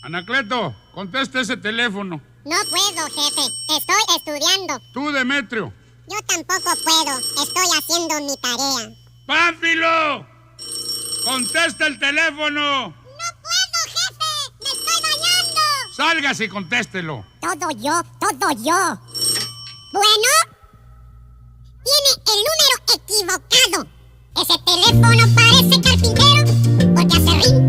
Anacleto, contesta ese teléfono. No puedo, jefe. Estoy estudiando. Tú, Demetrio. Yo tampoco puedo. Estoy haciendo mi tarea. ¡Pánfilo! ¡Contesta el teléfono! ¡No puedo, jefe! ¡Me estoy bañando! ¡Sálgase y contéstelo! Todo yo. Bueno, tiene el número equivocado. Ese teléfono parece carpintero porque hace ring.